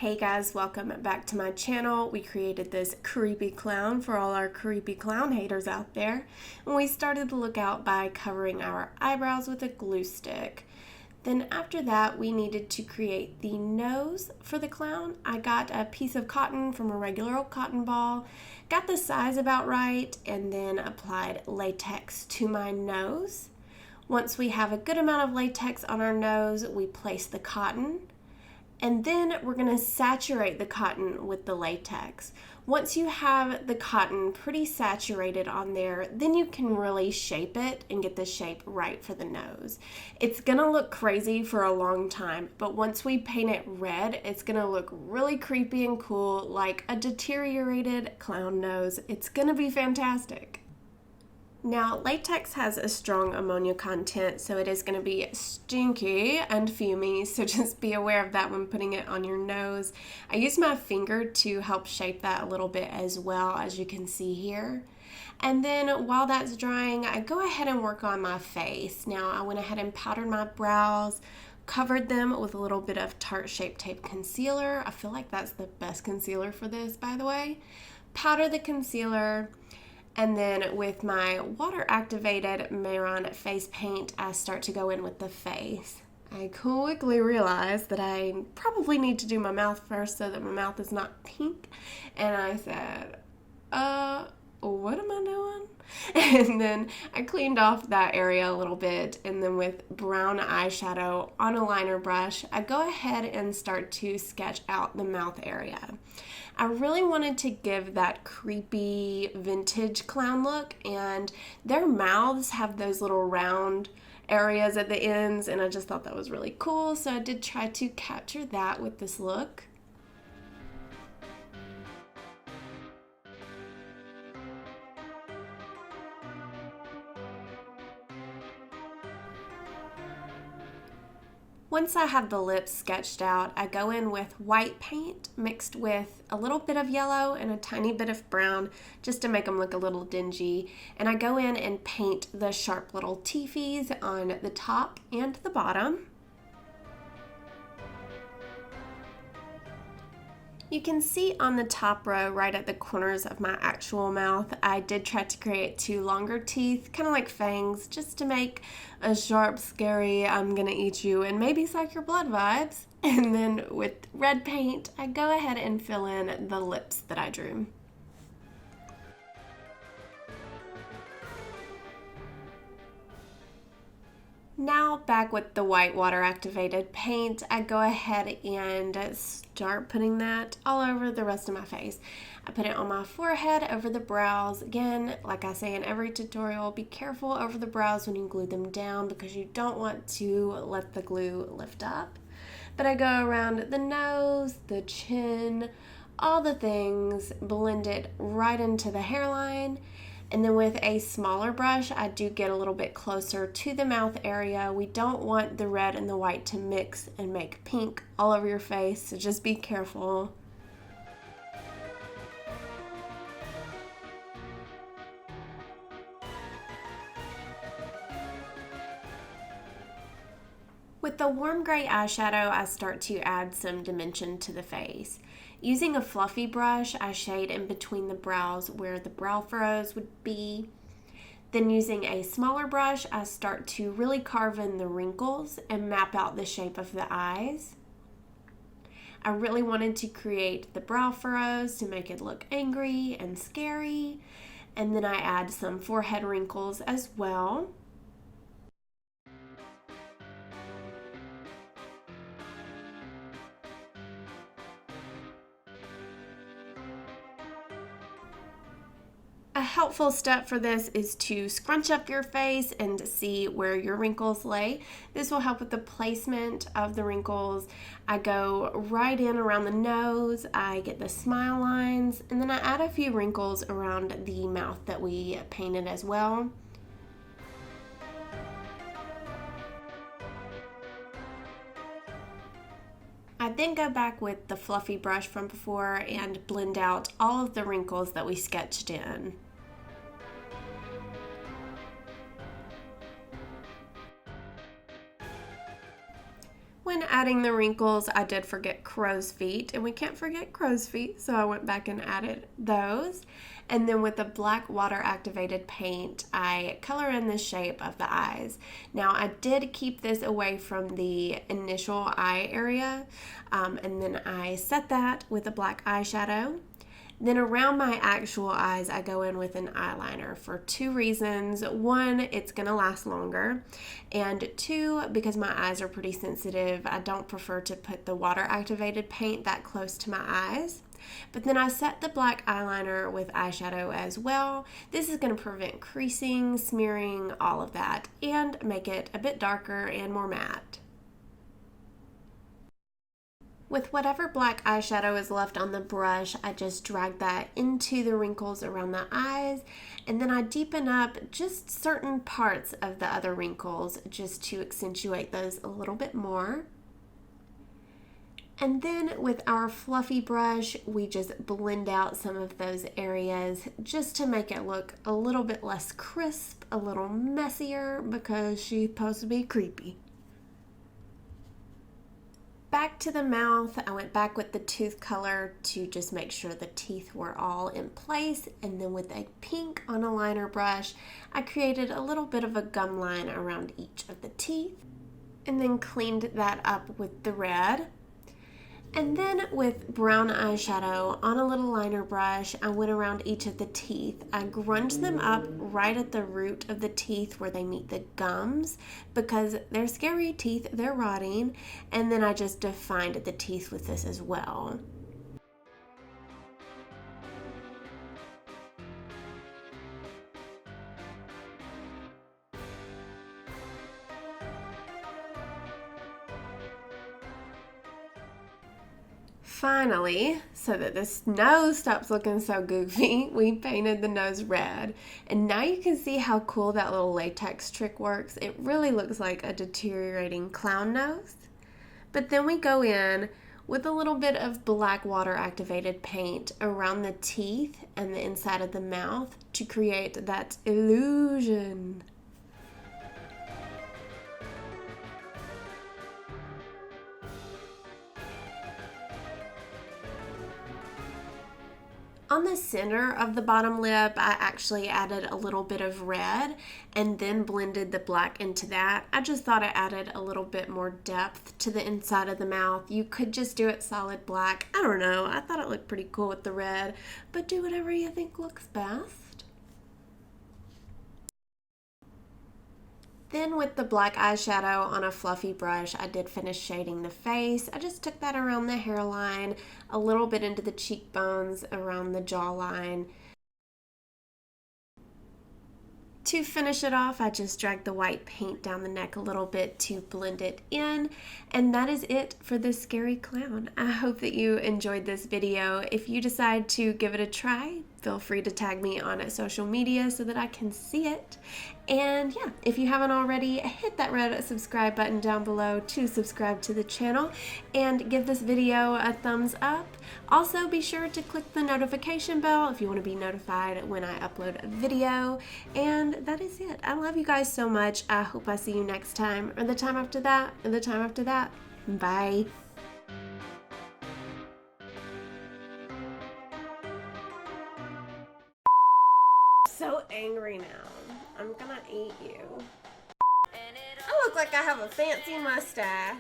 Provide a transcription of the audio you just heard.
Hey guys, welcome back to my channel. We created this creepy clown for all our creepy clown haters out there. And we started the look out by covering our eyebrows with a glue stick. Then after that, we needed to create the nose for the clown. I got a piece of cotton from a regular old cotton ball, got the size about right, and then applied latex to my nose. Once we have a good amount of latex on our nose, we place the cotton. And then we're going to saturate the cotton with the latex. Once you have the cotton pretty saturated on there, then you can really shape it and get the shape right for the nose. It's going to look crazy for a long time, but once we paint it red, it's going to look really creepy and cool, like a deteriorated clown nose. It's going to be fantastic. Now, latex has a strong ammonia content, so it is going to be stinky and fumey, so just be aware of that when putting it on your nose. I use my finger to help shape that a little bit as well, as you can see here. And then while that's drying, I go ahead and work on my face. Now, I went ahead and powdered my brows, covered them with a little bit of Tarte Shape Tape concealer. I feel like that's the best concealer for this, by the way. Powder the concealer. And then with my water-activated Mehron face paint, I start to go in with the face. I quickly realized that I probably need to do my mouth first so that my mouth is not pink. And I said, what am I doing? And then I cleaned off that area a little bit, and then with brown eyeshadow on a liner brush, I go ahead and start to sketch out the mouth area. I really wanted to give that creepy vintage clown look, and their mouths have those little round areas at the ends, and I just thought that was really cool, so I did try to capture that with this look. Once I have the lips sketched out, I go in with white paint mixed with a little bit of yellow and a tiny bit of brown just to make them look a little dingy. And I go in and paint the sharp little teefies on the top and the bottom. You can see on the top row, right at the corners of my actual mouth, I did try to create two longer teeth, kind of like fangs, just to make a sharp, scary, I'm gonna eat you and maybe suck your blood vibes. And then with red paint, I go ahead and fill in the lips that I drew. Now back with the white water activated paint, I go ahead and start putting that all over the rest of my face. I put it on my forehead, over the brows. Again, like I say in every tutorial, be careful over the brows when you glue them down because you don't want to let the glue lift up. But I go around the nose, the chin, all the things, blend it right into the hairline. And then with a smaller brush, I do get a little bit closer to the mouth area. We don't want the red and the white to mix and make pink all over your face, so just be careful. With the warm gray eyeshadow, I start to add some dimension to the face. Using a fluffy brush, I shade in between the brows where the brow furrows would be. Then using a smaller brush, I start to really carve in the wrinkles and map out the shape of the eyes. I really wanted to create the brow furrows to make it look angry and scary. And then I add some forehead wrinkles as well. A helpful step for this is to scrunch up your face and see where your wrinkles lay. This will help with the placement of the wrinkles. I go right in around the nose, I get the smile lines, and then I add a few wrinkles around the mouth that we painted as well. I then go back with the fluffy brush from before and blend out all of the wrinkles that we sketched in. When adding the wrinkles, I did forget crow's feet, and we can't forget crow's feet, so I went back and added those. And then with the black water activated paint, I color in the shape of the eyes. Now, I did keep this away from the initial eye area, and then I set that with a black eyeshadow. Then around my actual eyes, I go in with an eyeliner for two reasons. One, it's going to last longer. And two, because my eyes are pretty sensitive, I don't prefer to put the water activated paint that close to my eyes. But then I set the black eyeliner with eyeshadow as well. This is going to prevent creasing, smearing, all of that, and make it a bit darker and more matte. With whatever black eyeshadow is left on the brush, I just drag that into the wrinkles around the eyes, and then I deepen up just certain parts of the other wrinkles just to accentuate those a little bit more. And then with our fluffy brush, we just blend out some of those areas just to make it look a little bit less crisp, a little messier, because she's supposed to be creepy. Back to the mouth, I went back with the tooth color to just make sure the teeth were all in place, and then with a pink on a liner brush, I created a little bit of a gum line around each of the teeth, and then cleaned that up with the red. And then with brown eyeshadow on a little liner brush, I went around each of the teeth. I grunged them up right at the root of the teeth where they meet the gums because they're scary teeth, they're rotting. And then I just defined the teeth with this as well. Finally, so that this nose stops looking so goofy, we painted the nose red. And now you can see how cool that little latex trick works. It really looks like a deteriorating clown nose. But then we go in with a little bit of black water activated paint around the teeth and the inside of the mouth to create that illusion. On the center of the bottom lip, I actually added a little bit of red and then blended the black into that. I just thought it added a little bit more depth to the inside of the mouth. You could just do it solid black. I don't know. I thought it looked pretty cool with the red, but do whatever you think looks best. Then with the black eyeshadow on a fluffy brush, I did finish shading the face. I just took that around the hairline, a little bit into the cheekbones, around the jawline. To finish it off, I just dragged the white paint down the neck a little bit to blend it in, and that is it for this scary clown. I hope that you enjoyed this video. If you decide to give it a try, feel free to tag me on social media so that I can see it. And yeah, if you haven't already, hit that red subscribe button down below to subscribe to the channel and give this video a thumbs up. Also, be sure to click the notification bell if you want to be notified when I upload a video. And that is it. I love you guys so much. I hope I see you next time, or the time after that, or the time after that. Bye. So angry now. I'm gonna eat you. I look like I have a fancy mustache.